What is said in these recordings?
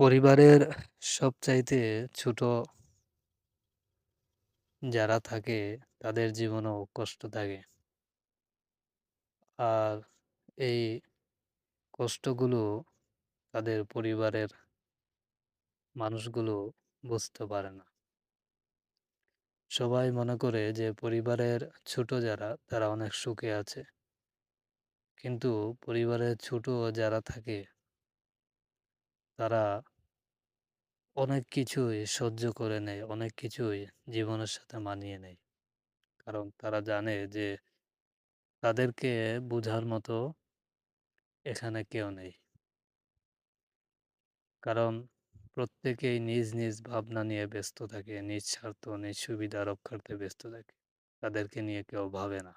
পরিবারের সবচাইতে ছোট যারা থাকে তাদের জীবনেও কষ্ট থাকে। আর এই কষ্টগুলো তাদের পরিবারের মানুষগুলো বুঝতে পারে না। সবাই মনে করে যে পরিবারের ছোট যারা তারা অনেক সুখে আছে। কিন্তু পরিবারের ছোট যারা থাকে তারা অনেক কিছুই সহ্য করে নেয়, অনেক কিছুই জীবনের সাথে মানিয়ে নেয়। কারণ তারা জানে যে তাদেরকে বুঝার মতো এখানে কেউ নেই। কারণ প্রত্যেকেই নিজ নিজ ভাবনা নিয়ে ব্যস্ত থাকে, নিজ স্বার্থ, নিজ সুবিধা রক্ষার্থে ব্যস্ত থাকে। তাদেরকে নিয়ে কেউ ভাবে না।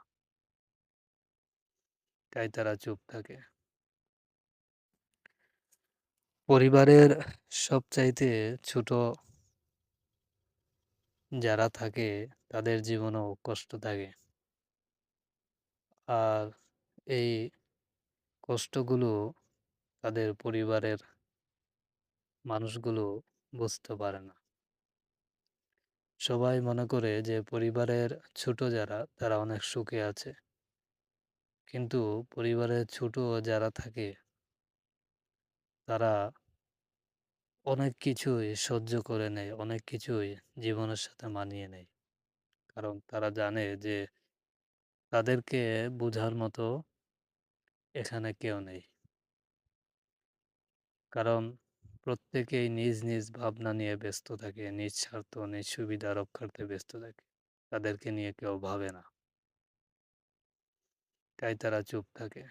তাই তারা চুপ থাকে। পরিবারের সবচাইতে ছোট যারা থাকে তাদের জীবনেও কষ্ট থাকে। আর এই কষ্টগুলো তাদের পরিবারের মানুষগুলো বুঝতে পারে না। সবাই মনে করে যে পরিবারের ছোট যারা তারা অনেক সুখে আছে। কিন্তু পরিবারের ছোট যারা থাকে তারা অনেক কিছুই সহ্য করে নেয়, অনেক কিছুই জীবনের সাথে মানিয়ে নেয়। কারণ তারা জানে যে তাদেরকে বুঝার মতো এখানে কেউ নেই। কারণ প্রত্যেকেই নিজ নিজ ভাবনা নিয়ে ব্যস্ত থাকে, নিজ স্বার্থ, নিজ সুবিধা রক্ষার্থে ব্যস্ত থাকে। তাদেরকে নিয়ে কেউ ভাবে না। তাই তারা চুপ থাকে।